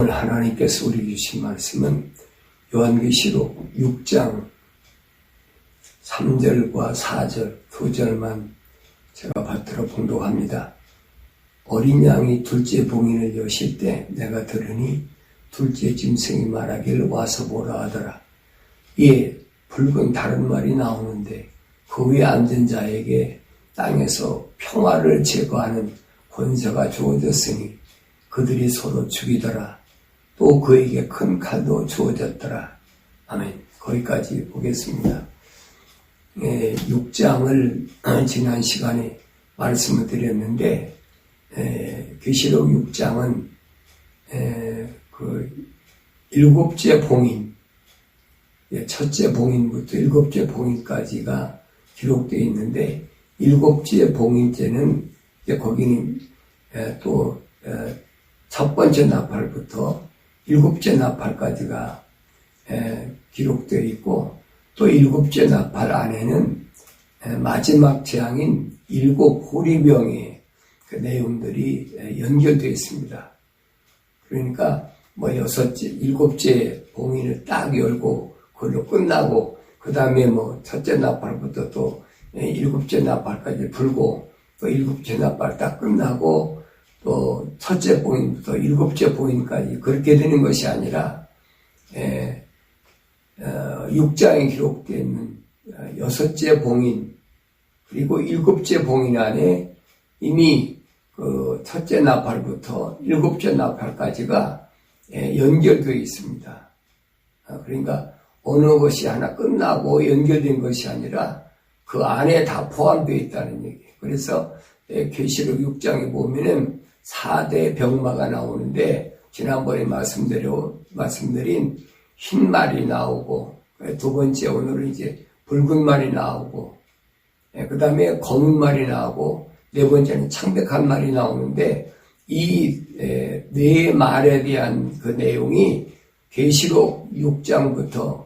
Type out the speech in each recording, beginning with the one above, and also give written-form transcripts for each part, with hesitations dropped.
오늘 하나님께서 우리 주신 말씀은 요한계시록 6장 3절과 4절 두 절만 제가 받들어 봉독합니다. 어린 양이 둘째 봉인을 여실 때 내가 들으니 둘째 짐승이 말하기를 와서 보라 하더라. 이에 붉은 다른 말이 나오는데 그 위에 앉은 자에게 땅에서 평화를 제거하는 권세가 주어졌으니 그들이 서로 죽이더라. 또 그에게 큰 칼도 주어졌더라. 아멘. 거기까지 보겠습니다. 6장을 지난 시간에 말씀을 드렸는데 계시록 6장은 그 일곱째 봉인, 첫째 봉인부터 일곱째 봉인까지가 기록되어 있는데 일곱째 봉인째는 거기는 또 첫 번째 나팔부터 일곱째 나팔까지가 기록되어 있고 또 일곱째 나팔 안에는 마지막 재앙인 일곱 호리병의 그 내용들이 연결되어 있습니다. 그러니까 일곱째 봉인을 딱 열고 그걸로 끝나고 그 다음에 첫째 나팔부터 또 일곱째 나팔까지 불고 또 일곱째 나팔 딱 끝나고 또 첫째 봉인부터 일곱째 봉인까지 그렇게 되는 것이 아니라 6장에 기록되어 있는 여섯째 봉인 그리고 일곱째 봉인 안에 이미 그 첫째 나팔부터 일곱째 나팔까지가 연결되어 있습니다. 그러니까 어느 것이 하나 끝나고 연결된 것이 아니라 그 안에 다 포함되어 있다는 얘기예요. 그래서 계시록 6장에 보면은 4대 병마가 나오는데 지난번에 말씀드린 흰 말이 나오고 두 번째 오늘은 이제 붉은 말이 나오고 그 다음에 검은 말이 나오고 네 번째는 창백한 말이 나오는데 이 네 말에 대한 그 내용이 계시록 6장부터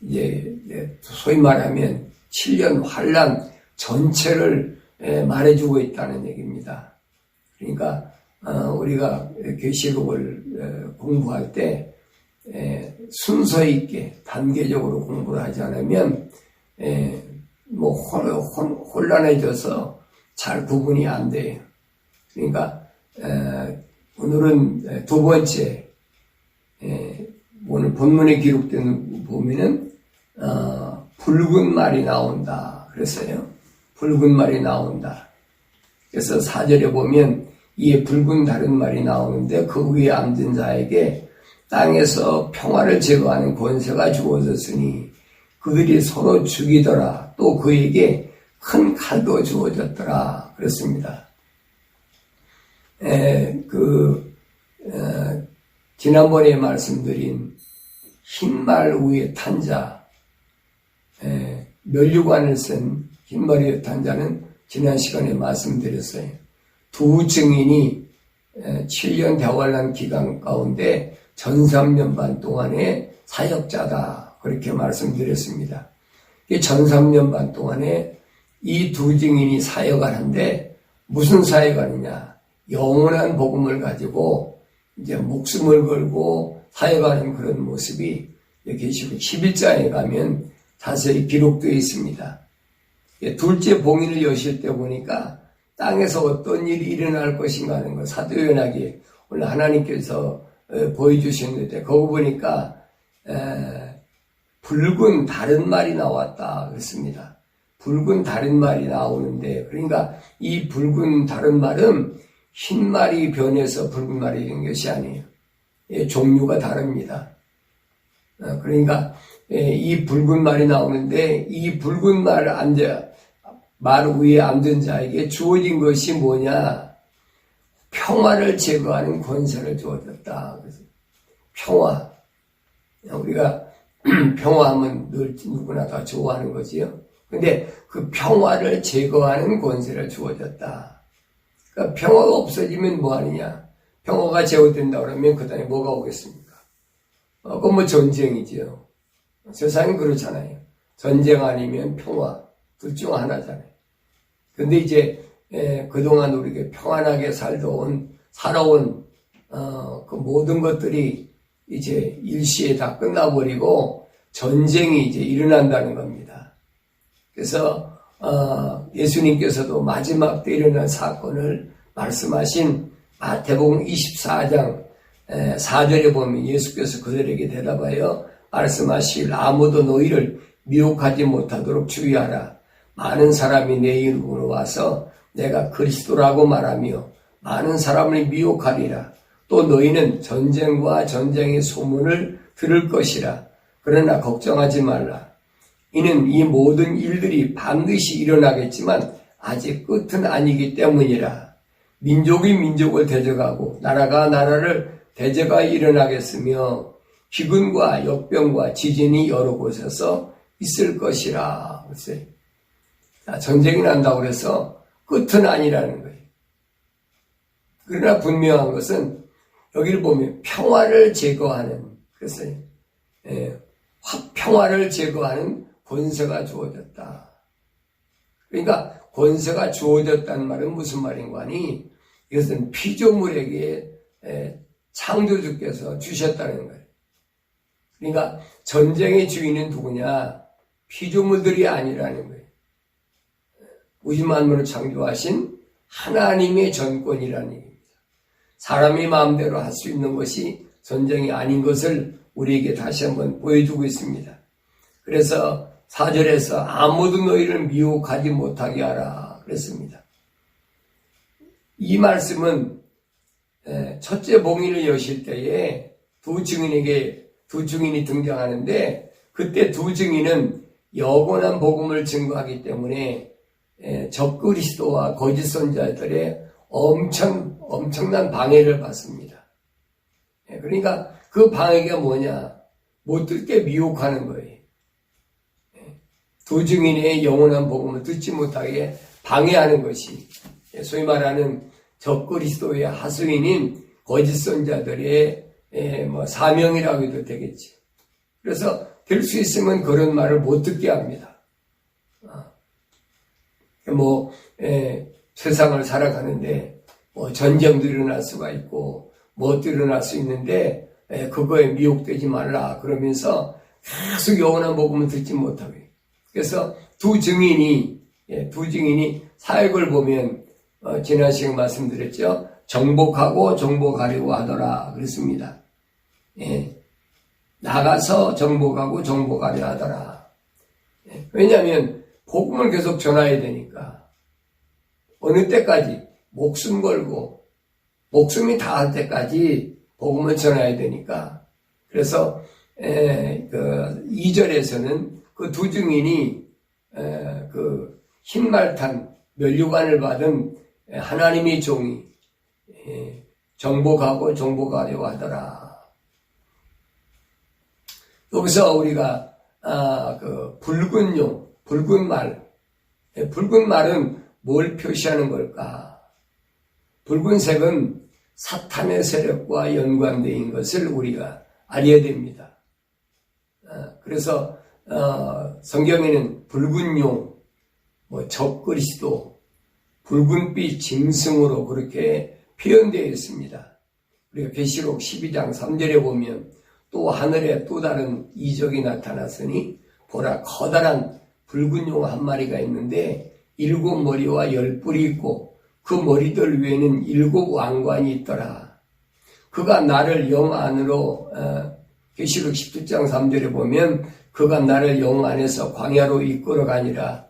이제 소위 말하면 7년 환란 전체를 말해주고 있다는 얘기입니다. 그러니까 우리가 계시록을 공부할 때 순서 있게 단계적으로 공부를 하지 않으면 혼란해져서 잘 구분이 안 돼요. 그러니까 오늘은 두 번째 오늘 본문에 기록된 보면은 붉은 말이 나온다 그랬어요. 붉은 말이 나온다. 그래서 4절에 보면 이에 붉은 다른 말이 나오는데 그 위에 앉은 자에게 땅에서 평화를 제거하는 권세가 주어졌으니 그들이 서로 죽이더라. 또 그에게 큰 칼도 주어졌더라. 그렇습니다. 지난번에 말씀드린 흰말 위에 탄 자, 면류관을 쓴 흰말 위에 탄 자는 지난 시간에 말씀드렸어요. 두 증인이 7년 대환란 기간 가운데 전 3년 반 동안의 사역자다. 그렇게 말씀드렸습니다. 전 3년 반 동안에 이 두 증인이 사역을 하는데 무슨 사역을 하느냐. 영원한 복음을 가지고 이제 목숨을 걸고 사역하는 그런 모습이 계시록 11장에 가면 자세히 기록되어 있습니다. 둘째 봉인을 여실 때 보니까 땅에서 어떤 일이 일어날 것인가 하는 걸 사도연하게 오늘 하나님께서 보여주셨는데 거기 보니까 붉은 다른 말이 나왔다 그랬습니다. 붉은 다른 말이 나오는데 그러니까 이 붉은 다른 말은 흰 말이 변해서 붉은 말이 된 것이 아니에요. 종류가 다릅니다. 그러니까 이 붉은 말이 나오는데 이 붉은 말 위에 앉은 자에게 주어진 것이 뭐냐? 평화를 제거하는 권세를 주어졌다. 그래서 평화. 우리가 평화하면 늘 누구나 다 좋아하는 거지요. 근데 그 평화를 제거하는 권세를 주어졌다. 그러니까 평화가 없어지면 뭐 하느냐? 평화가 제거된다 그러면 그 다음에 뭐가 오겠습니까? 그건 전쟁이지요. 세상은 그렇잖아요. 전쟁 아니면 평화. 둘 중 하나잖아요. 근데 이제 그동안 우리가 평안하게 살아온 그 모든 것들이 이제 일시에 다 끝나버리고 전쟁이 이제 일어난다는 겁니다. 그래서 예수님께서도 마지막 때 일어난 사건을 말씀하신 마태복음 24장 4절에 보면 예수께서 그들에게 대답하여 말씀하실 아무도 너희를 미혹하지 못하도록 주의하라. 많은 사람이 내 이름으로 와서 내가 그리스도라고 말하며 많은 사람을 미혹하리라. 또 너희는 전쟁과 전쟁의 소문을 들을 것이라. 그러나 걱정하지 말라. 이는 이 모든 일들이 반드시 일어나겠지만 아직 끝은 아니기 때문이라. 민족이 민족을 대적하고 나라가 나라를 대적하여 일어나겠으며 기근과 역병과 지진이 여러 곳에서 있을 것이라. 전쟁이 난다고 해서 끝은 아니라는 거예요. 그러나 분명한 것은 여기를 보면 평화를 제거하는, 그래서 평화를 제거하는 권세가 주어졌다. 그러니까 권세가 주어졌다는 말은 무슨 말인가 하니 이것은 피조물에게 창조주께서 주셨다는 거예요. 그러니까 전쟁의 주인은 누구냐? 피조물들이 아니라는 거예요. 우주 만물을 창조하신 하나님의 전권이라는 얘기입니다. 사람이 마음대로 할 수 있는 것이 전쟁이 아닌 것을 우리에게 다시 한번 보여주고 있습니다. 그래서 4절에서 아무도 너희를 미혹하지 못하게 하라 그랬습니다. 이 말씀은 첫째 봉인을 여실 때에 두 증인이 등장하는데 그때 두 증인은 영원한 복음을 증거하기 때문에 적그리스도와 거짓 선지자들의 엄청난 방해를 받습니다. 그러니까 그 방해가 뭐냐? 못 듣게 미혹하는 거예요. 두 증인의 영원한 복음을 듣지 못하게 방해하는 것이 소위 말하는 적그리스도의 하수인인 거짓 선지자들의 사명이라고 해도 되겠죠. 그래서 될 수 있으면 그런 말을 못 듣게 합니다. 세상을 살아가는데 전쟁도 일어날 수가 있고 뭣도 일어날 수 있는데 그거에 미혹되지 말라 그러면서 계속 영원한 복음을 듣지 못하게. 그래서 두 증인이 사역을 보면 지난 시간에 말씀드렸죠. 정복하고 정복하려고 하더라 그랬습니다. 나가서 정복하고 정복하려 하더라. 왜냐하면 복음을 계속 전해야 되니까 어느 때까지 목숨 걸고 목숨이 다할 때까지 복음을 전해야 되니까 그래서 2절에서는 그 두 증인이 그 흰말탄 면류관을 받은 하나님의 종이 정복하고 정복하려고 하더라. 여기서 우리가 그 붉은 말은 뭘 표시하는 걸까? 붉은색은 사탄의 세력과 연관되어 것을 우리가 알아야 됩니다. 그래서 성경에는 붉은 용, 적그리스도, 붉은빛 짐승으로 그렇게 표현되어 있습니다. 우리가 계시록 12장 3절에 보면 또 하늘에 또 다른 이적이 나타났으니 보라 커다란 붉은 용 한 마리가 있는데 7 머리와 10뿔이 있고 그 머리들 위에는 7 왕관이 있더라. 그가 나를 영 안으로 계시록 17장 3절에 보면 그가 나를 영 안에서 광야로 이끌어가니라.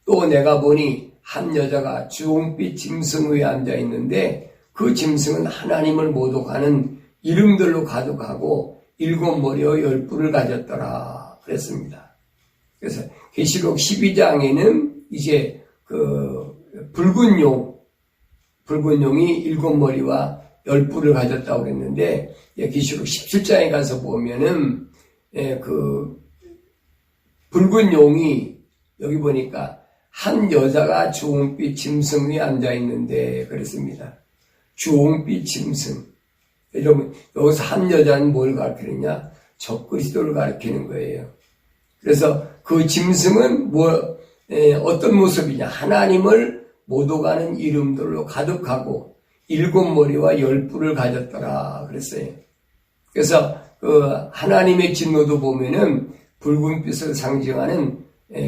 또 내가 보니 한 여자가 주홍빛 짐승 위에 앉아 있는데 그 짐승은 하나님을 모독하는 이름들로 가득하고 7 머리와 10뿔을 가졌더라 그랬습니다. 그래서 계시록 12장에는 이제 그 붉은 용이 7 머리와 10뿔을 가졌다고 그랬는데 계시록 17장에 가서 보면은 그 붉은 용이 여기 보니까 한 여자가 주홍빛 짐승 위에 앉아 있는데 그랬습니다. 주홍빛 짐승. 여러분 여기서 한 여자는 뭘 가르치느냐? 적그리스도를 가르치는 거예요. 그래서 그 짐승은 어떤 모습이냐? 하나님을 모독하는 이름들로 가득하고 7머리와 10뿔을 가졌더라 그랬어요. 그래서 그 하나님의 진노도 보면은 붉은빛을 상징하는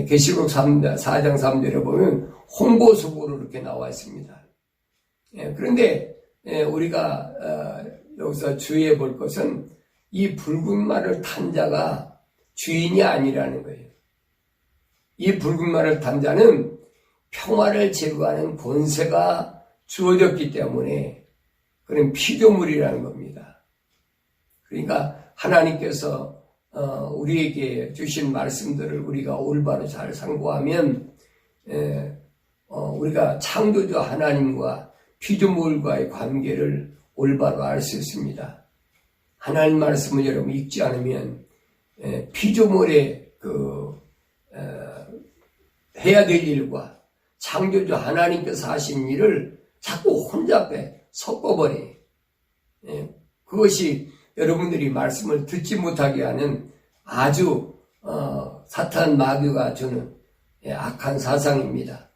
계시록 4장 3절에 보면 홍보수고로 이렇게 나와 있습니다. 그런데 우리가 여기서 주의해 볼 것은 이 붉은 말을 탄 자가 주인이 아니라는 거예요. 이 붉은 말을 탄 자는 평화를 제거하는 권세가 주어졌기 때문에 그런 피조물이라는 겁니다. 그러니까 하나님께서 우리에게 주신 말씀들을 우리가 올바로 잘 상고하면 우리가 창조주 하나님과 피조물과의 관계를 올바로 알 수 있습니다. 하나님 말씀을 여러분 읽지 않으면 피조물의 해야 될 일과 창조주 하나님께서 하신 일을 자꾸 혼잡 섞어버려요. 그것이 여러분들이 말씀을 듣지 못하게 하는 아주 사탄 마귀가 주는 악한 사상입니다.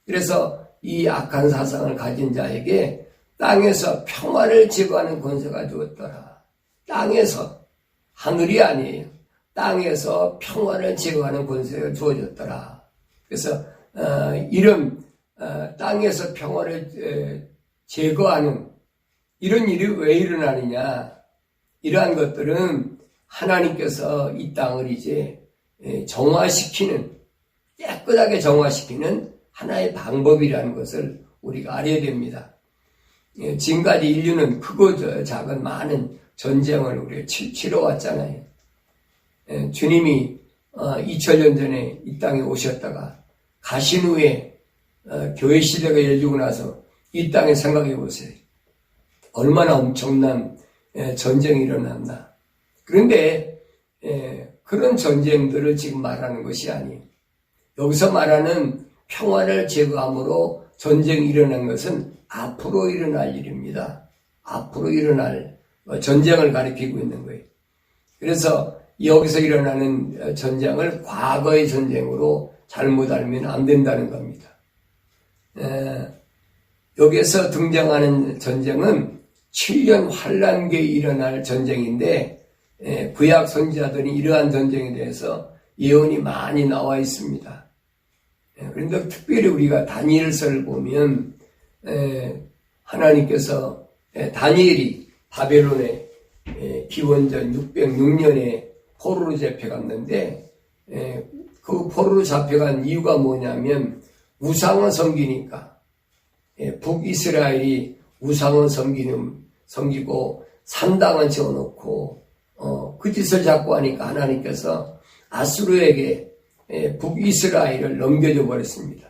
그래서 이 악한 사상을 가진 자에게 땅에서 평화를 제거하는 권세가 주었더라. 땅에서, 하늘이 아니에요. 땅에서 평화를 제거하는 권세가 주어졌더라. 그래서 이런 땅에서 평화를 제거하는 이런 일이 왜 일어나느냐? 이러한 것들은 하나님께서 이 땅을 이제 정화시키는, 깨끗하게 정화시키는 하나의 방법이라는 것을 우리가 알아야 됩니다. 지금까지 인류는 크고 작은 많은 전쟁을 우리가 치러왔잖아요. 주님이 2000년 전에 이 땅에 오셨다가 가신 후에 교회 시대가 열리고 나서 이 땅에 생각해 보세요. 얼마나 엄청난 전쟁이 일어났나. 그런데 그런 전쟁들을 지금 말하는 것이 아니에요. 여기서 말하는 평화를 제거함으로 전쟁이 일어난 것은 앞으로 일어날 일입니다. 앞으로 일어날 전쟁을 가리키고 있는 거예요. 그래서 여기서 일어나는 전쟁을 과거의 전쟁으로 잘못 알면 안 된다는 겁니다. 여기에서 등장하는 전쟁은 7년 환란기에 일어날 전쟁인데 구약 선지자들이 이러한 전쟁에 대해서 예언이 많이 나와 있습니다. 그런데 특별히 우리가 다니엘서를 보면 하나님께서 다니엘이 바벨론에 기원전 606년에 포로로 잡혀갔는데 그 포로로 잡혀간 이유가 뭐냐면 우상을 섬기니까 북이스라엘이 우상을 섬기고 산당을 지어놓고 그 짓을 자꾸 하니까 하나님께서 아수르에게 북이스라엘을 넘겨줘 버렸습니다.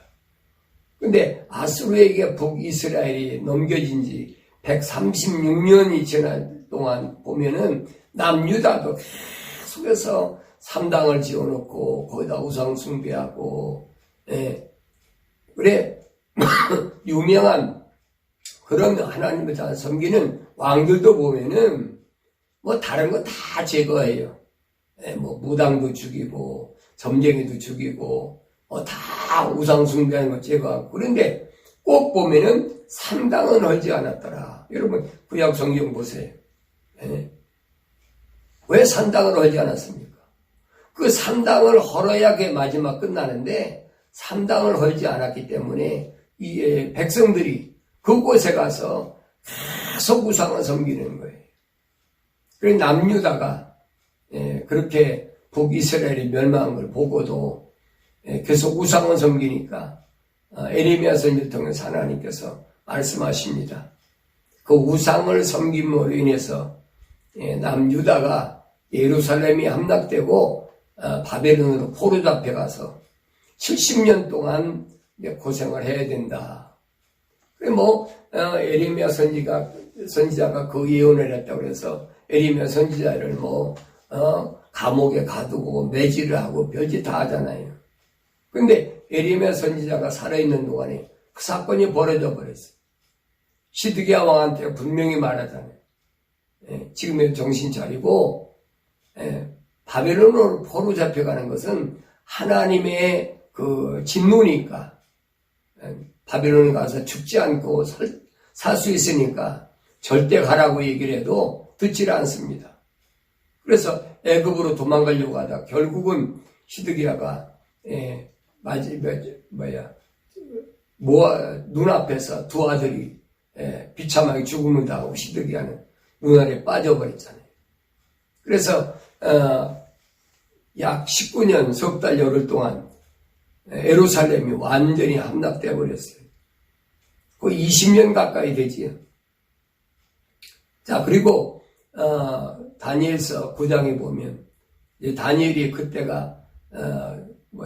근데 아수르에게 북이스라엘이 넘겨진 지 136년이 지난 동안 보면은 남유다도 계속해서 산당을 지어놓고 거기다 우상 숭배하고 그래 유명한 그런 하나님을 잘 섬기는 왕들도 보면은 뭐 다른 거 다 제거해요. 뭐 무당도 죽이고 점쟁이도 죽이고 다 우상 숭배하는 거 제거하고. 그런데 꼭 보면은 산당은 헐지 않았더라. 여러분 구약 성경 보세요. 왜 산당을 헐지 않았습니까? 그 산당을 헐어야 그 마지막 끝나는데 산당을 헐지 않았기 때문에 이 백성들이 그곳에 가서 계속 우상을 섬기는 거예요. 그래서 남유다가 그렇게 북이스라엘이 멸망한 걸 보고도 계속 우상을 섬기니까 에레미야 선지를 통해서 하나님께서 말씀하십니다. 그 우상을 섬김으로 인해서 남유다가 예루살렘이 함락되고 바벨론으로 포로 잡혀가서 70년 동안 고생을 해야 된다. 그래 에레미야 선지자가 그 예언을 했다고 해서 에레미야 선지자를 감옥에 가두고 매질을 하고 별짓 다 하잖아요. 근데 에레미야 선지자가 살아있는 동안에 그 사건이 벌어져 버렸어요. 시드기야 왕한테 분명히 말하잖아요. 지금의 정신 차리고 바벨론으로 포로 잡혀가는 것은 하나님의 그 진노니까 바벨론에 가서 죽지 않고 살 수 있으니까 절대 가라고 얘기를 해도 듣지를 않습니다. 그래서 애굽으로 도망가려고 하다 결국은 시드기야가 눈앞에서 두 아들이 비참하게 죽음을 당하고 시드기야는 눈알에 빠져버렸잖아요. 그래서 약 19년 석 달 열흘 동안 예루살렘이 완전히 함락되어 버렸어요. 거의 20년 가까이 되지요. 자, 그리고 다니엘서 9장에 보면 이제 다니엘이 그때가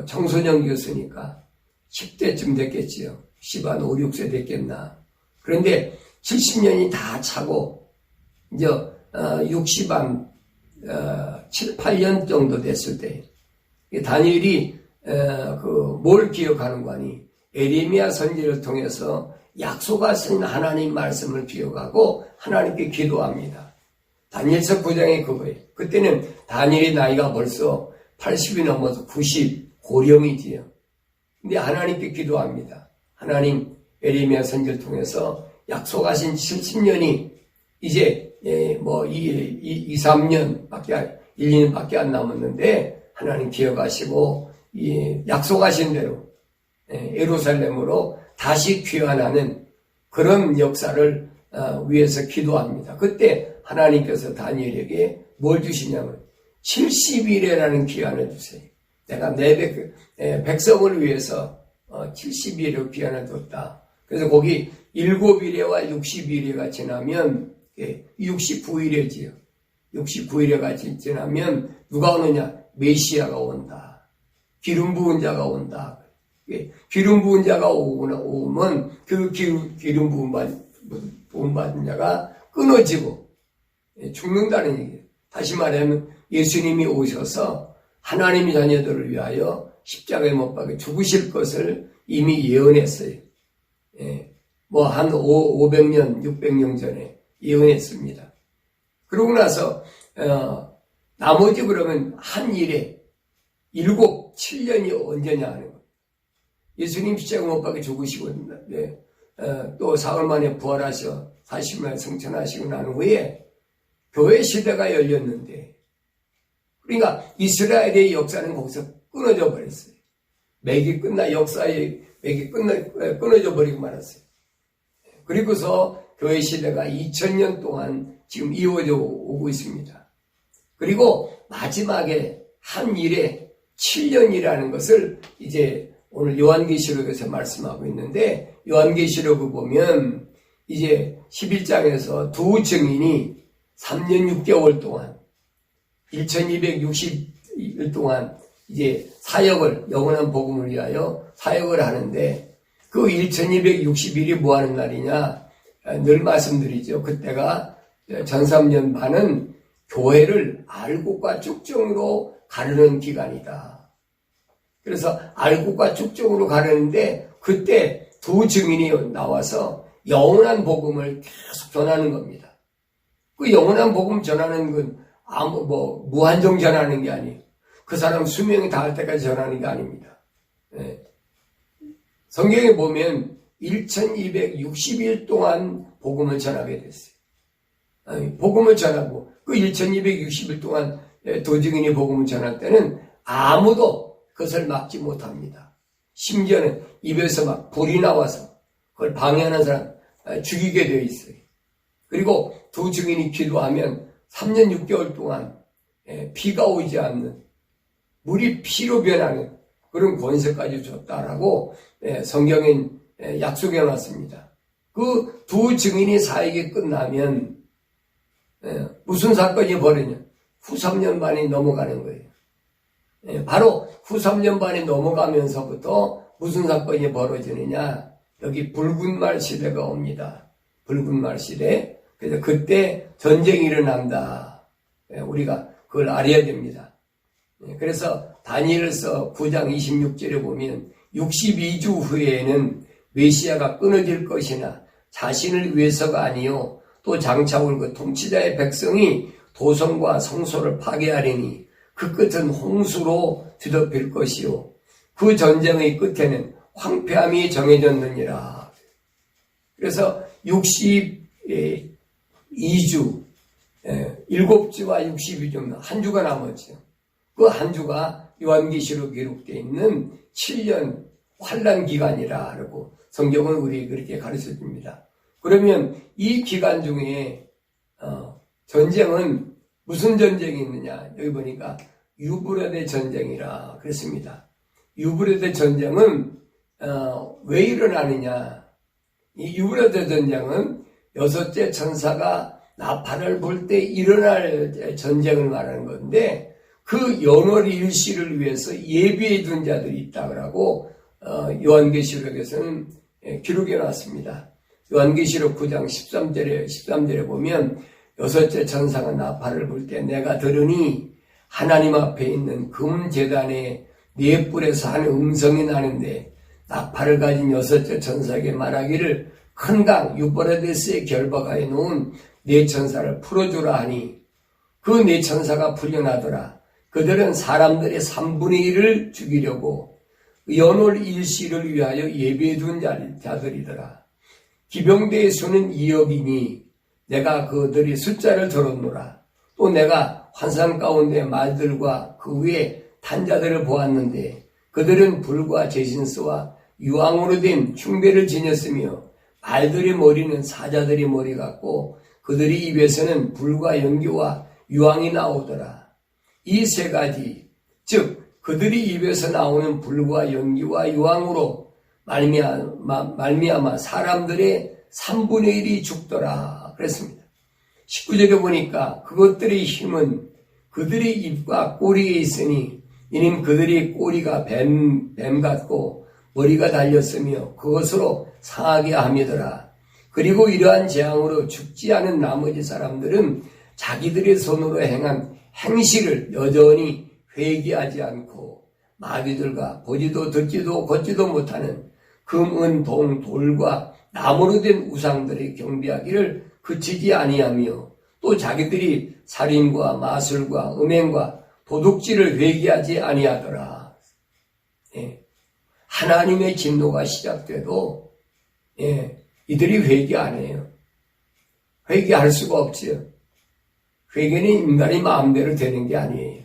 청소년이었으니까 10대쯤 됐겠지요. 10한 5, 6세 됐겠나. 그런데 70년이 다 차고 이제 60한 7, 8년 정도 됐을 때 다니엘이 뭘 기억하는 거 아니? 에레미야 선지를 통해서 약속하신 하나님 말씀을 기억하고 하나님께 기도합니다. 다니엘서 9장에 그거예요. 그때는 다니엘의 나이가 벌써 80이 넘어서 90 고령이지요. 근데 하나님께 기도합니다. 하나님 에레미야 선지를 통해서 약속하신 70년이 이제 2, 3년 1, 2년밖에 안 남았는데 하나님 기억하시고 약속하신 대로 예루살렘으로 다시 귀환하는 그런 역사를 위해서 기도합니다. 그때 하나님께서 다니엘에게 뭘 주시냐면 70일이라는 기한을 주세요. 내가 내 백성을 위해서 70일의 기한을 뒀다. 그래서 거기 7일에와 60일에가 지나면 69일에지요. 69일에가 지나면 누가 오느냐? 메시아가 온다. 기름 부은 자가 온다. 기름 부은 자가 오면 그 기름 부은 받은 자가 끊어지고 죽는다는 얘기예요. 다시 말하면 예수님이 오셔서 하나님의 자녀들을 위하여 십자가에 못 박혀 죽으실 것을 이미 예언했어요. 한 500년, 600년 전에 예언했습니다. 그러고 나서 나머지 그러면 한 일에 7년이 언제냐 하는 거예요. 예수님 십자가 못 박혀 죽으시고 또 사흘 만에 부활하셔 40일 승천하시고 난 후에 교회 시대가 열렸는데, 그러니까 이스라엘의 역사는 거기서 끊어져 버렸어요. 역사의 맥이 끊어져 버리고 말았어요. 그리고서 교회 시대가 2000년 동안 지금 이어져 오고 있습니다. 그리고 마지막에 한 일에 7년이라는 것을 이제 오늘 요한계시록에서 말씀하고 있는데, 요한계시록을 보면 이제 11장에서 두 증인이 3년 6개월 동안 1260일 동안 이제 사역을, 영원한 복음을 위하여 사역을 하는데, 그 1260일이 뭐 하는 날이냐? 늘 말씀드리죠. 그때가 전3년 반은 교회를 알곡과 쭉정으로 가르는 기간이다. 그래서 알곡과 쭉정으로 가르는데, 그때 두 증인이 나와서 영원한 복음을 계속 전하는 겁니다. 그 영원한 복음 전하는 건 무한정 전하는 게 아니에요. 그 사람 수명이 닿을 때까지 전하는 게 아닙니다. 성경에 보면 1260일 동안 복음을 전하게 됐어요. 복음을 전하고 그 1260일 동안 두 증인이 복음을 전할 때는 아무도 그것을 막지 못합니다. 심지어는 입에서 막 불이 나와서 그걸 방해하는 사람 죽이게 되어 있어요. 그리고 두 증인이 기도하면 3년 6개월 동안 비가 오지 않는, 물이 피로 변하는 그런 권세까지 줬다라고 성경에 약속해 놨습니다. 그 두 증인이 사역이 끝나면 무슨 사건이 벌어지냐? 후 3년 반이 넘어가는 거예요. 바로 후 3년 반이 넘어가면서부터 무슨 사건이 벌어지느냐? 여기 붉은 말 시대가 옵니다. 붉은 말 시대. 그래서 그때 전쟁이 일어난다. 우리가 그걸 알아야 됩니다. 그래서 다니엘서 9장 26절에 보면 62주 후에는 메시아가 끊어질 것이나 자신을 위해서가 아니요 또 장차 올 그 통치자의 백성이 도성과 성소를 파괴하리니 그 끝은 홍수로 뒤덮일 것이요 그 전쟁의 끝에는 황폐함이 정해졌느니라. 그래서 62주, 7주와 62주, 한 주가 남았죠. 그 한 주가 요한계시록 기록되어 있는 7년 환란 기간이라고 성경은 우리에게 그렇게 가르쳐 줍니다. 그러면 이 기간 중에 전쟁은 무슨 전쟁이 있느냐? 여기 보니까 유브라데 전쟁이라 그랬습니다. 유브라데 전쟁은 왜 일어나느냐? 이 유브라데 전쟁은 여섯째 천사가 나팔을 불 때 일어날 전쟁을 말하는 건데 그 연월 일시를 위해서 예비해 둔 자들이 있다 그러고 요한계시록에서는 기록해 놨습니다. 요한계시록 9장 13절에 보면 여섯째 천사가 나팔을 불 때 내가 들으니 하나님 앞에 있는 금 제단에 네 뿔에서 한 음성이 나는데 나팔을 가진 여섯째 천사에게 말하기를 큰 강 유브라데스에 결박하여 놓은 네 천사를 풀어주라 하니 그 네 천사가 풀려나더라. 그들은 사람들의 3분의 1을 죽이려고 연월 일시를 위하여 예비해둔 자들이더라. 기병대의 수는 2억이니 내가 그들의 숫자를 들었노라. 또 내가 환상 가운데 말들과 그 위에 탄자들을 보았는데 그들은 불과 제신스와 유황으로 된 흉배를 지녔으며 말들의 머리는 사자들의 머리 같고 그들의 입에서는 불과 연기와 유황이 나오더라. 이 세 가지 즉 그들의 입에서 나오는 불과 연기와 유황으로 말미암아 사람들의 3분의 1이 죽더라 그랬습니다. 19절에 보니까 그것들의 힘은 그들의 입과 꼬리에 있으니 이는 그들의 꼬리가 뱀 같고 머리가 달렸으며 그것으로 상하게 함이더라. 그리고 이러한 재앙으로 죽지 않은 나머지 사람들은 자기들의 손으로 행한 행실을 여전히 회개하지 않고 마귀들과 보지도 듣지도 걷지도 못하는 금, 은, 동, 돌과 나무로 된 우상들의 경배하기를 그치지 아니하며 또 자기들이 살인과 마술과 음행과 도둑질을 회개하지 아니하더라. 하나님의 진노가 시작돼도 이들이 회개 안 해요. 회개할 수가 없지요. 회개는 인간이 마음대로 되는 게 아니에요.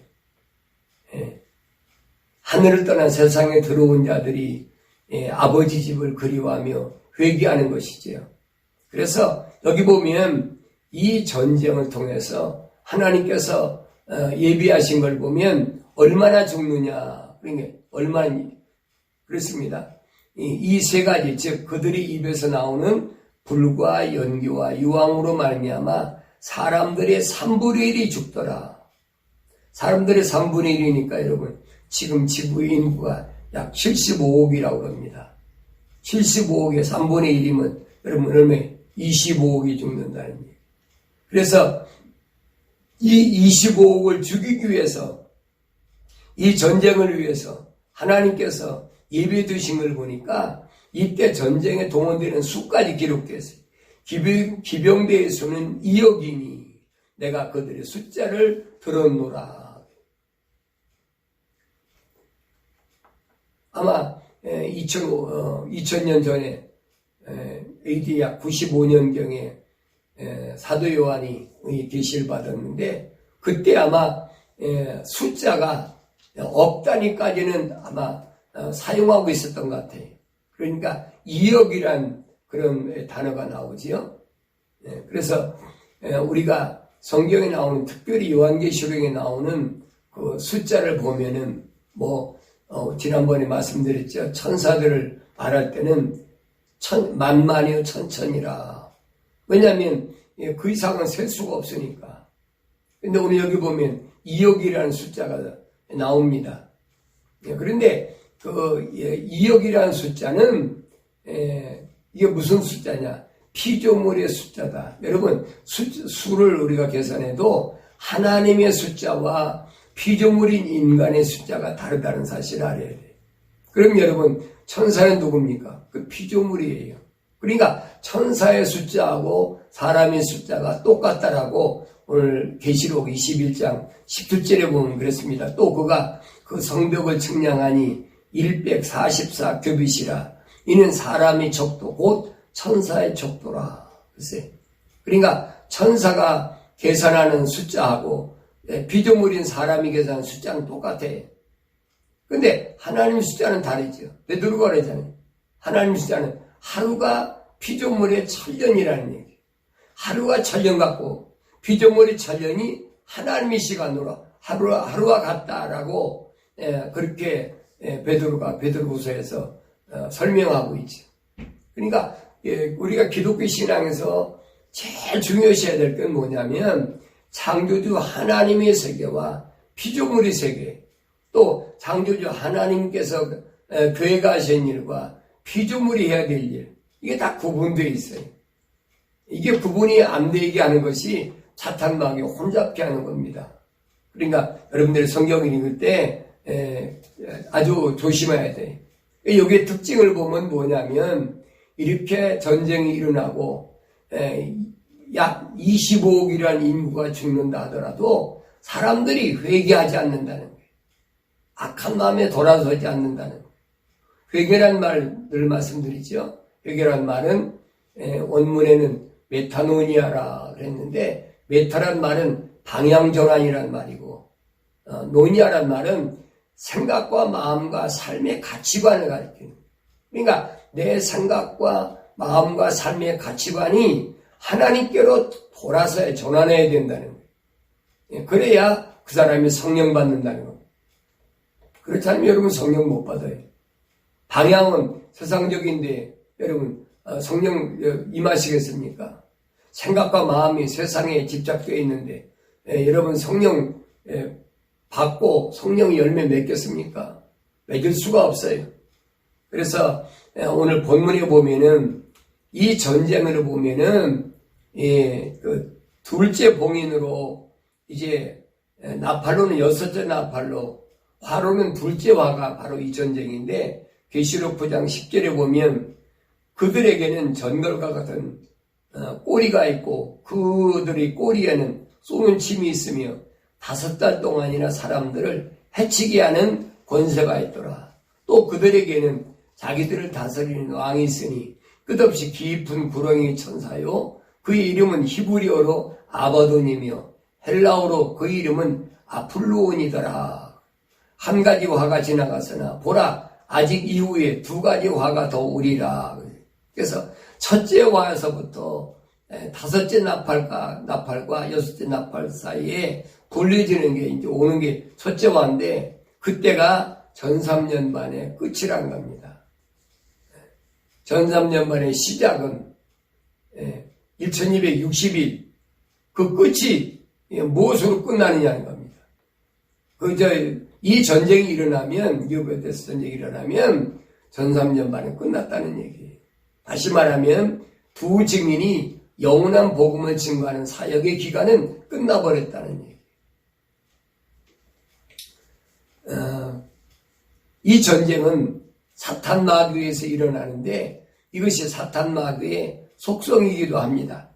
하늘을 떠난 세상에 들어온 자들이 아버지 집을 그리워하며 회개하는 것이지요. 그래서 여기 보면 이 전쟁을 통해서 하나님께서 예비하신 걸 보면 얼마나 죽느냐, 그러니까 얼마나 그렇습니다. 이 세 가지, 즉 그들의 입에서 나오는 불과 연기와 유황으로 말미암아 사람들의 3분의 1이 죽더라. 사람들의 3분의 1이니까 여러분 지금 지구의 인구가 약 75억이라고 합니다. 75억의 3분의 1이면 여러분 얼마에 25억이 죽는다는 얘기예요. 그래서 이 25억을 죽이기 위해서 이 전쟁을 위해서 하나님께서 예비해 두신 걸 보니까 이때 전쟁에 동원되는 수까지 기록됐어요. 기병대의 수는 2억이니 내가 그들의 숫자를 들었노라. 아마 2000년 전에 AD 약 95년경에 사도 요한이 계시를 받았는데 그때 아마 숫자가 억 단위까지는 아마 사용하고 있었던 것 같아요. 그러니까 2억이란 그런 단어가 나오지요. 그래서 우리가 성경에 나오는 특별히 요한계시록에 나오는 그 숫자를 보면은 지난번에 말씀드렸죠. 천사들을 말할 때는 만만이요 천천이라. 왜냐하면 그 이상은 셀 수가 없으니까. 근데 오늘 여기 보면 2억이라는 숫자가 나옵니다. 그런데 그 2억이라는 숫자는 이게 무슨 숫자냐? 피조물의 숫자다. 여러분 수를 우리가 계산해도 하나님의 숫자와 피조물인 인간의 숫자가 다르다는 사실을 알아야 돼요. 그럼 여러분 천사는 누굽니까? 그 피조물이에요. 그러니까 천사의 숫자하고 사람의 숫자가 똑같다라고 오늘 계시록 21장 17절에 보면 그랬습니다. 또 그가 그 성벽을 측량하니 144규빗이라. 이는 사람의 척도 곧 천사의 척도라. 글쎄. 그러니까 천사가 계산하는 숫자하고 피조물인 사람이 계산하는 숫자는 똑같아요. 근데 하나님 숫자는 다르죠. 베드로가 그러잖아요. 하나님 숫자는 하루가 피조물의 천년이라는 얘기예요. 하루가 천년 같고 피조물의 천년이 하나님의 시간으로 하루와 같다라고 그렇게 베드로후서에서 설명하고 있죠. 그러니까 우리가 기독교 신앙에서 제일 중요시해야 될 건 뭐냐면 창조주 하나님의 세계와 피조물의 세계, 또 창조주 하나님께서 계획하신 일과 피조물이 해야 될 일, 이게 다 구분되어 있어요. 이게 구분이 안 되게 하는 것이 사탄마귀 혼잡케 하는 겁니다. 그러니까 여러분들이 성경을 읽을 때 아주 조심해야 돼요. 여기에 특징을 보면 뭐냐면 이렇게 전쟁이 일어나고 약 25억이라는 인구가 죽는다 하더라도 사람들이 회개하지 않는다는 거예요. 악한 마음에 돌아서지 않는다는 거예요. 회개란 말 늘 말씀드리죠. 회개란 말은 원문에는 메타노니아라 그랬는데, 메타란 말은 방향전환이란 말이고, 노니아란 말은 생각과 마음과 삶의 가치관을 가리키는. 그러니까 내 생각과 마음과 삶의 가치관이 하나님께로 돌아서 전환해야 된다는 거예요. 그래야 그 사람이 성령 받는다는 겁니다. 그렇지 않으면 여러분 성령 못 받아요. 방향은 세상적인데 여러분 성령 임하시겠습니까? 생각과 마음이 세상에 집착되어 있는데 여러분 성령 받고 성령 열매 맺겠습니까? 맺을 수가 없어요. 그래서 오늘 본문에 보면은 이 전쟁을 보면은 그 둘째 봉인으로 이제 나팔로는 여섯째 나팔로, 화로는 둘째 화가 바로 이 전쟁인데, 계시록 9장 10절에 보면 그들에게는 전걸과 같은 꼬리가 있고 그들의 꼬리에는 쏘는 침이 있으며 5달 동안이나 사람들을 해치게 하는 권세가 있더라. 또 그들에게는 자기들을 다스리는 왕이 있으니 끝없이 깊은 구렁이 천사요, 그의 이름은 히브리어로 아바돈이며 헬라어로 그의 이름은 아플루온이더라. 한 가지 화가 지나갔으나 보라, 아직 이후에 2가지 화가 더 오리라. 그래서 첫째 화에서부터 5째 나팔과 6째 나팔 사이에 굴려지는 게 이제 오는 게 첫째 화인데, 그때가 전삼년반의 끝이란 겁니다. 전삼년반의 시작은 1260일, 그 끝이 무엇으로 끝나느냐는 겁니다. 이 전쟁이 일어나면, 유브레데스 전쟁이 일어나면 전삼년반은 끝났다는 얘기예요. 다시 말하면 두 증인이 영원한 복음을 증거하는 사역의 기간은 끝나버렸다는 얘기예요. 이 전쟁은 사탄 마귀에서 일어나는데, 이것이 사탄 마귀의 속성이기도 합니다.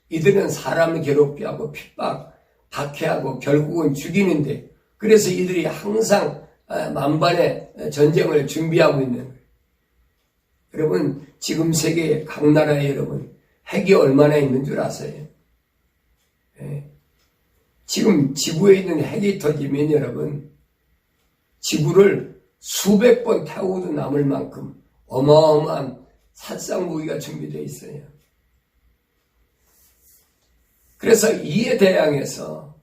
이들은 사람을 괴롭게 하고 핍박, 박해하고 결국은 죽이는데, 그래서 이들이 항상 만반의 전쟁을 준비하고 있는 거예요. 여러분, 지금 세계 각 나라에 여러분 핵이 얼마나 있는 줄 아세요? 지금 지구에 있는 핵이 터지면 여러분 지구를 수백 번 태우고도 남을 만큼 어마어마한 살상 무기가 준비되어 있어요. 그래서 이에 대항해서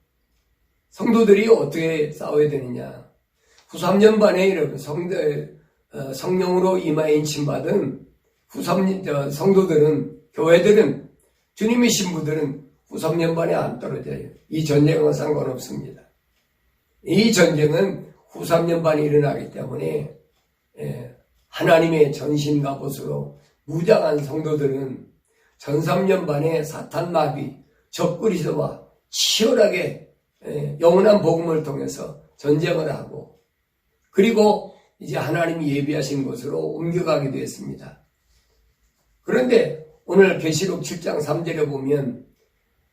성도들이 어떻게 싸워야 되느냐? 후 3년반에 여러분 성령으로 임하인 침받은 성도들은, 교회들은, 주님의 신부들은 후 3년반에 안 떨어져요. 이 전쟁과 상관없습니다. 이 전쟁은 후 3년반에 일어나기 때문에 하나님의 전신갑옷으로 무장한 성도들은 전 3년반에 사탄 마귀 적그리스도와 치열하게 영원한 복음을 통해서 전쟁을 하고, 그리고 이제 하나님이 예비하신 곳으로 옮겨가게 되었습니다. 그런데 오늘 계시록 7장 3절에 보면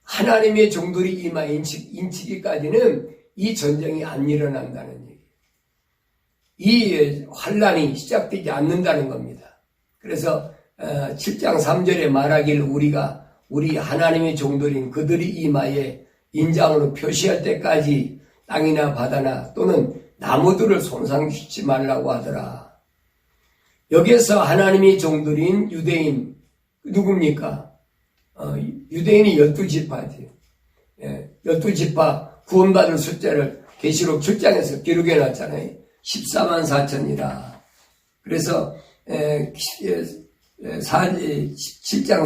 하나님의 종들이 임하 인치기까지는 이 전쟁이 안 일어난다는 얘기, 이 환란이 시작되지 않는다는 겁니다. 그래서 7장 3절에 말하길 우리가 우리 하나님의 종들인 그들이 이마에 인장으로 표시할 때까지 땅이나 바다나 또는 나무들을 손상시키지 말라고 하더라. 여기에서 하나님의 종들인 유대인 누굽니까? 유대인이 12지파지. 12지파 구원받을 숫자를 계시록 7장에서 기록해 놨잖아요. 14만 4천이라. 그래서 7장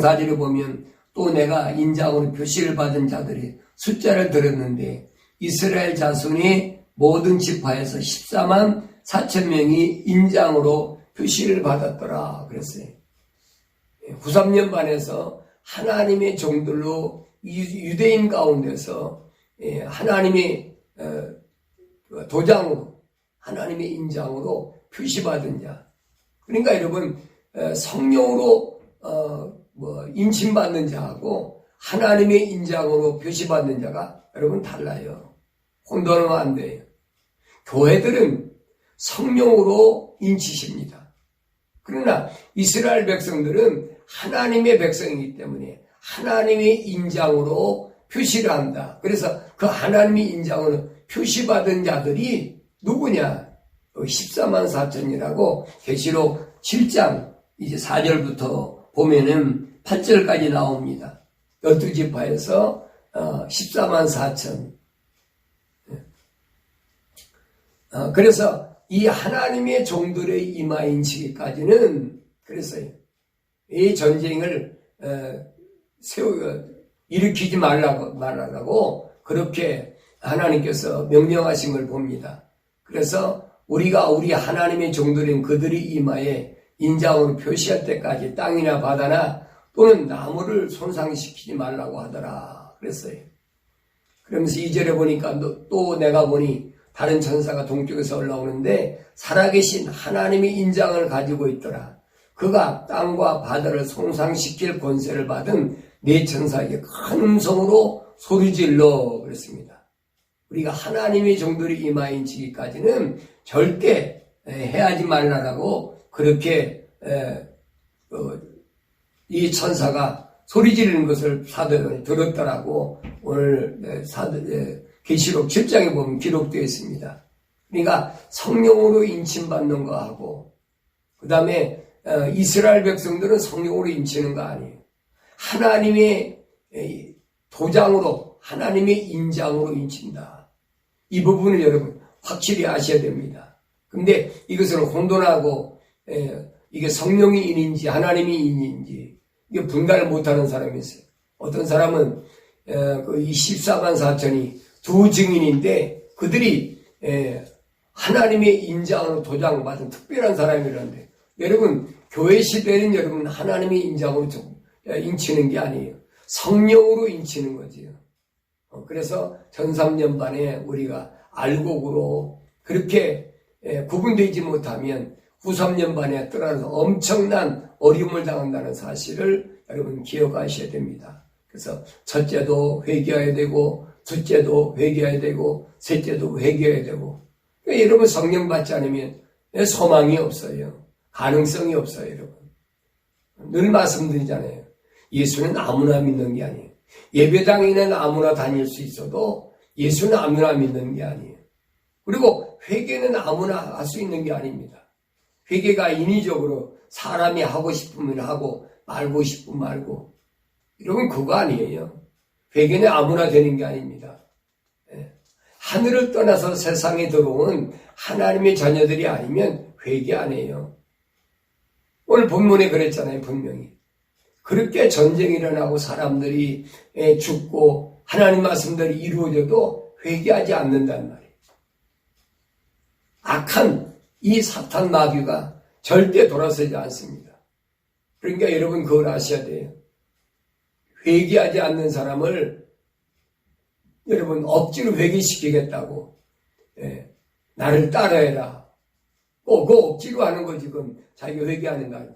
4절에 보면 또 내가 인장으로 표시를 받은 자들이 숫자를 들었는데 이스라엘 자손이 모든 지파에서 14만 4천 명이 인장으로 표시를 받았더라 그랬어요. 후삼년반에서 하나님의 종들로 유대인 가운데서 하나님의 도장으로 하나님의 인장으로 표시받은 자. 그러니까 여러분 성령으로 인침받는 자하고 하나님의 인장으로 표시받는 자가 여러분 달라요. 혼돈하면 안 돼요. 교회들은 성령으로 인치십니다. 그러나 이스라엘 백성들은 하나님의 백성이기 때문에 하나님의 인장으로 표시를 한다. 그래서 그 하나님의 인장으로 표시받은 자들이 누구냐? 14만 4천이라고 계시록 7장 이제 4절부터 보면은 8절까지 나옵니다. 12지파에서 14만 4천. 그래서 이 하나님의 종들의 이마인치기까지는 그랬어요. 이 전쟁을 일으키지 말라고 그렇게 하나님께서 명령하신 걸 봅니다. 그래서 우리가 우리 하나님의 종들인 그들의 이마에 인장으로 표시할 때까지 땅이나 바다나 또는 나무를 손상시키지 말라고 하더라 그랬어요. 그러면서 2절에 보니까 또 내가 보니 다른 천사가 동쪽에서 올라오는데 살아계신 하나님의 인장을 가지고 있더라. 그가 땅과 바다를 손상시킬 권세를 받은 네 천사에게 큰 음성으로 소리질러 그랬습니다. 우리가 하나님의 종들이 이마인치기까지는 절대 해하지 말라라고 그렇게 이 천사가 소리 지르는 것을 사도들이 들었더라고 오늘 계시록 7장에 보면 기록되어 있습니다. 그러니까 성령으로 인침받는 거하고 그 다음에 이스라엘 백성들은 성령으로 인치는 거 아니에요. 하나님의 도장으로 하나님의 인장으로 인친다. 이 부분을 여러분 확실히 아셔야 됩니다. 근데 이것을 혼돈하고 이게 성령이 인인지 하나님이 인인지 이게 분간을 못하는 사람이 있어요. 어떤 사람은 이 14만 4천이 두 증인인데 그들이 하나님의 인장으로 도장을 받은 특별한 사람이라는데 여러분 교회 시대는 여러분 하나님의 인장으로 인치는 게 아니에요. 성령으로 인치는 거지요. 그래서 전 3년반에 우리가 알곡으로 그렇게 구분되지 못하면 후 3년반에 떠나서 엄청난 어려움을 당한다는 사실을 여러분 기억하셔야 됩니다. 그래서 첫째도 회개해야 되고 둘째도 회개해야 되고 셋째도 회개해야 되고 그러니까 여러분 성령 받지 않으면 소망이 없어요. 가능성이 없어요. 여러분 늘 말씀드리잖아요. 예수는 아무나 믿는 게 아니에요. 예배당에는 아무나 다닐 수 있어도 예수는 아무나 믿는 게 아니에요. 그리고 회개는 아무나 할 수 있는 게 아닙니다. 회개가 인위적으로 사람이 하고 싶으면 하고 말고 싶으면 말고 여러분 그거 아니에요. 회개는 아무나 되는 게 아닙니다. 하늘을 떠나서 세상에 들어온 하나님의 자녀들이 아니면 회개 안 해요. 오늘 본문에 그랬잖아요. 분명히. 그렇게 전쟁이 일어나고 사람들이 죽고 하나님 말씀들이 이루어져도 회개하지 않는단 말이에요. 악한 이 사탄 마귀가 절대 돌아서지 않습니다. 그러니까 여러분 그걸 아셔야 돼요. 회개하지 않는 사람을 여러분 억지로 회개시키겠다고 나를 따라해라. 그 억지로 하는 거 지금 자기가 회개하는 거 아니에요.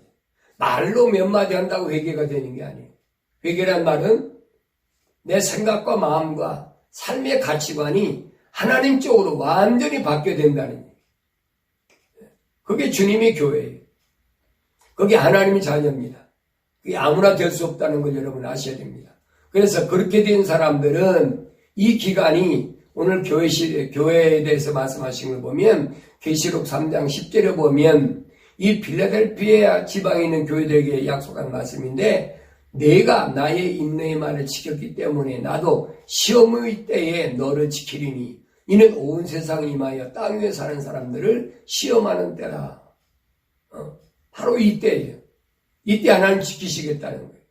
말로 몇 마디 한다고 회개가 되는 게 아니에요. 회개란 말은 내 생각과 마음과 삶의 가치관이 하나님 쪽으로 완전히 바뀌어야 된다는 얘기예요. 그게 주님의 교회예요. 그게 하나님의 자녀입니다. 그게 아무나 될 수 없다는 걸 여러분 아셔야 됩니다. 그래서 그렇게 된 사람들은 이 기간이 오늘 교회에 대해서 말씀하신 걸 보면 계시록 3장 10절에 보면 이 빌라델피아 지방에 있는 교회들에게 약속한 말씀인데 내가 나의 인내의 말을 지켰기 때문에 나도 시험의 때에 너를 지키리니 이는 온 세상에 임하여 땅 위에 사는 사람들을 시험하는 때라. 바로 이때예요. 이때 하나님 지키시겠다는 거예요.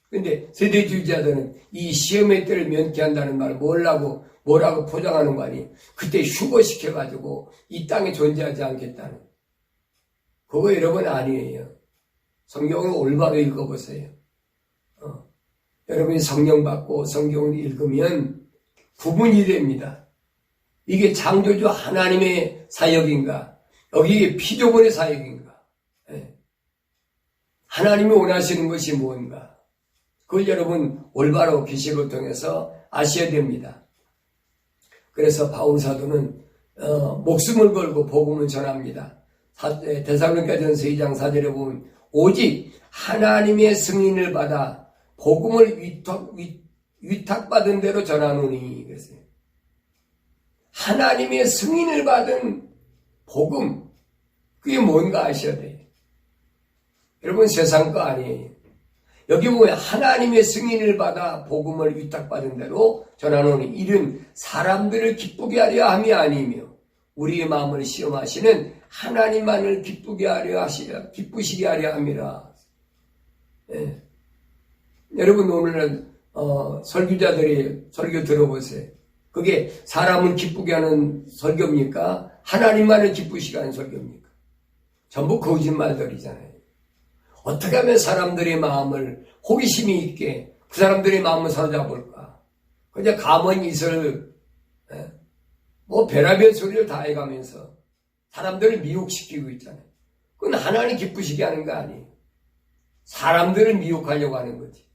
근데 세대주의자들은 이 시험의 때를 면케한다는 말을 뭐라고 포장하는 거 아니에요. 그때 휴거시켜가지고 이 땅에 존재하지 않겠다는. 그거 여러분 아니에요. 성경을 올바로 읽어보세요. 여러분이 성령 받고 성경을 읽으면 구분이 됩니다. 이게 창조주 하나님의 사역인가? 여기 피조물의 사역인가? 하나님이 원하시는 것이 무엇인가? 그걸 여러분 올바로 계시를 통해서 아셔야 됩니다. 그래서 바울 사도는 목숨을 걸고 복음을 전합니다. 데살로니가전서 2장 4절에 보면 오직 하나님의 승인을 받아 복음을 위탁받은 대로 전하노니 그랬어요. 하나님의 승인을 받은 복음, 그게 뭔가 아셔야 돼요. 여러분 세상 거 아니에요. 여기 보면 하나님의 승인을 받아 복음을 위탁받은 대로 전하노니 이는 사람들을 기쁘게 하려 함이 아니며 우리의 마음을 시험하시는 하나님만을 기쁘시게 하려 함이라. 예. 여러분 오늘은 설교자들이 설교 들어보세요. 그게 사람을 기쁘게 하는 설교입니까? 하나님만을 기쁘시게 하는 설교입니까? 전부 거짓말들이잖아요. 어떻게 하면 사람들의 마음을 호기심이 있게 그 사람들의 마음을 사로잡을까? 그냥 가만히 있을 별의별 소리를 다 해가면서 사람들을 미혹시키고 있잖아요. 그건 하나님 기쁘시게 하는 거 아니에요. 사람들을 미혹하려고 하는 거지.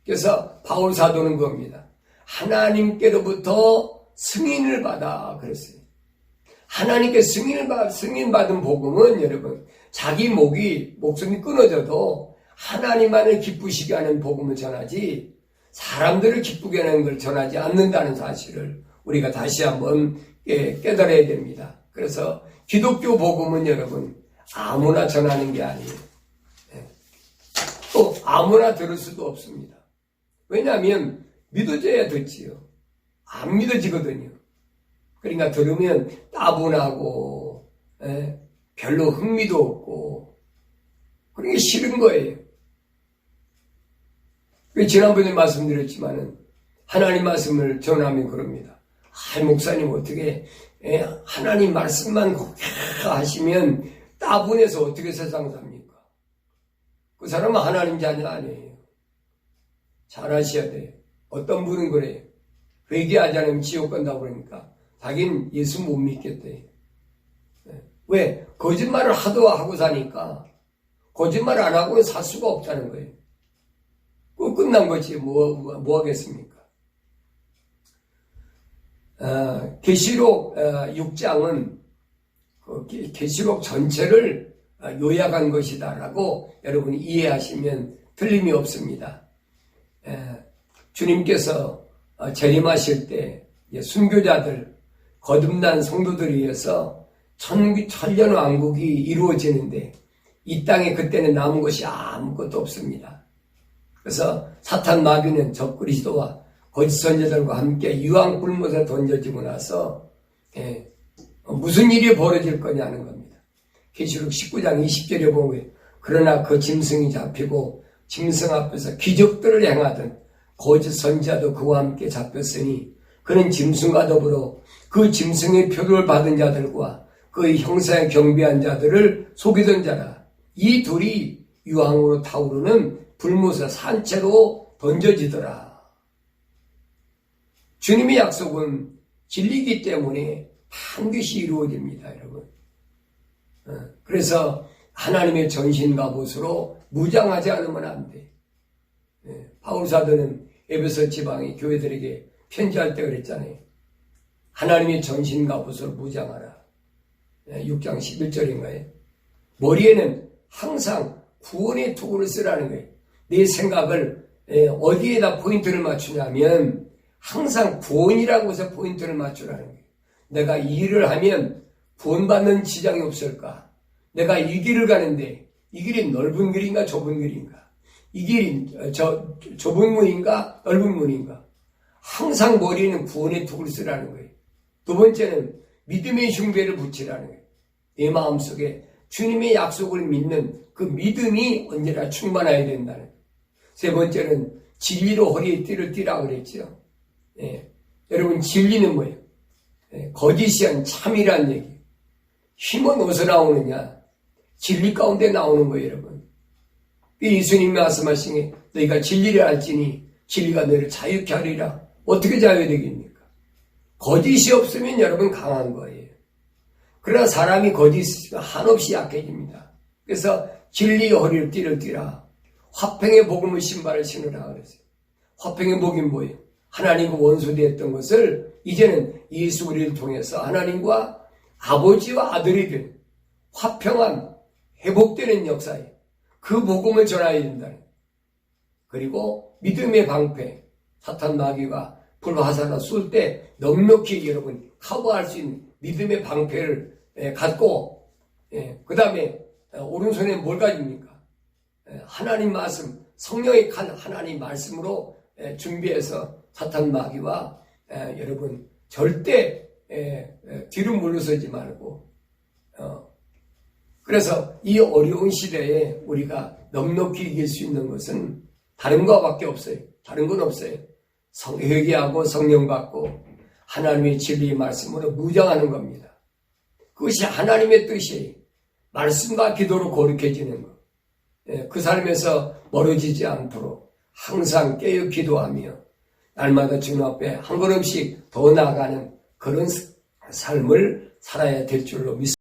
그래서 바울 사도는 겁니다. 하나님께로부터 승인을 받아 그랬어요. 하나님께 승인받은 복음은 여러분 자기 목숨이 끊어져도 하나님만을 기쁘시게 하는 복음을 전하지 사람들을 기쁘게 하는 걸 전하지 않는다는 사실을 우리가 다시 한번 깨달아야 됩니다. 그래서 기독교 복음은 여러분 아무나 전하는 게 아니에요. 또 아무나 들을 수도 없습니다. 왜냐하면 믿어져야 듣지요. 안 믿어지거든요. 그러니까 들으면 따분하고 별로 흥미도 없고 그런 게 싫은 거예요. 지난번에 말씀드렸지만은 하나님 말씀을 전하면 그럽니다. 목사님 어떻게 하나님 말씀만 하시면 따분해서 어떻게 세상 삽니까? 그 사람은 하나님 자녀 아니에요. 잘 아셔야 돼요. 어떤 분은 그래요. 회개하지 않으면 지옥 간다고 그러니까 자기는 예수 못 믿겠대요. 왜? 거짓말을 하고 사니까 거짓말 안 하고는 살 수가 없다는 거예요. 그거 끝난 거지. 뭐 하겠습니까? 계시록 6장은 계시록 전체를 요약한 것이다라고 여러분이 이해하시면 틀림이 없습니다. 주님께서 재림하실 때 순교자들 거듭난 성도들에 의해서 천년 왕국이 이루어지는데 이 땅에 그때는 남은 것이 아무것도 없습니다. 그래서 사탄 마귀는 적그리스도와 거짓 선지자들과 함께 유황 불못에 던져지고 나서 무슨 일이 벌어질 거냐는 겁니다. 계시록 19장 20절에 보면 그러나 그 짐승이 잡히고 짐승 앞에서 기적들을 행하던 거짓 선지자도 그와 함께 잡혔으니 그는 짐승과 더불어 그 짐승의 표를 받은 자들과 그 형상에 경배한 자들을 속이던 자라. 이 둘이 유황으로 타오르는 불못의 산채로 던져지더라. 주님의 약속은 진리이기 때문에 반드시 이루어집니다, 여러분. 그래서 하나님의 전신갑옷으로 무장하지 않으면 안 돼. 바울 사도는 에베소 지방의 교회들에게 편지할 때 그랬잖아요. 하나님의 전신갑옷으로 무장하라. 6장 11절인가요? 머리에는 항상 구원의 투구를 쓰라는 거예요. 내 생각을 어디에다 포인트를 맞추냐면 항상 구원이라고 해서 포인트를 맞추라는 거예요. 내가 이 일을 하면 구원받는 지장이 없을까? 내가 이 길을 가는데 이 길이 넓은 길인가 좁은 길인가? 이 길이 좁은 문인가 넓은 문인가? 항상 머리에는 구원의 투구를 쓰라는 거예요. 두 번째는 믿음의 흉배를 붙이라는 거예요. 내 마음속에 주님의 약속을 믿는 그 믿음이 언제나 충만해야 된다는 거예요. 세 번째는 진리로 허리에 띠를 띠라 그랬죠. 여러분 진리는 뭐예요? 거짓이 아닌 참이라는 얘기예요. 힘은 어디서 나오느냐? 진리 가운데 나오는 거예요, 여러분. 예수님이 말씀하시니 너희가 진리를 알지니 진리가 너희를 자유케 하리라. 어떻게 자유되겠습니까? 거짓이 없으면 여러분 강한 거예요. 그러나 사람이 거짓이면 한없이 약해집니다. 그래서 진리의 허리를 띠를 띠라. 화평의 복음의 신발을 신으라 그랬어요. 화평의 복이 뭐예요? 하나님과 원수되었던 것을 이제는 예수 우리를 통해서 하나님과 아버지와 아들이 된 화평한 회복되는 역사에 그 복음을 전해야 된다는 거예요. 그리고 믿음의 방패, 사탄 마귀가 불화살을 쏠 때 넉넉히 여러분 커버할 수 있는 믿음의 방패를 갖고 그 다음에 오른손에 뭘 가집니까? 하나님 말씀, 성령의 칼 하나님 말씀으로 준비해서 사탄 마귀와 여러분 절대 뒤로 물러서지 말고 그래서 이 어려운 시대에 우리가 넉넉히 이길 수 있는 것은 다른 것밖에 없어요. 다른 건 없어요. 회개하고 성령 받고 하나님의 진리의 말씀으로 무장하는 겁니다. 그것이 하나님의 뜻이에요. 말씀과 기도로 거룩해지는 것. 그 삶에서 멀어지지 않도록 항상 깨어 기도하며 날마다 주님 앞에 한 걸음씩 더 나아가는 그런 삶을 살아야 될 줄로 믿습니다.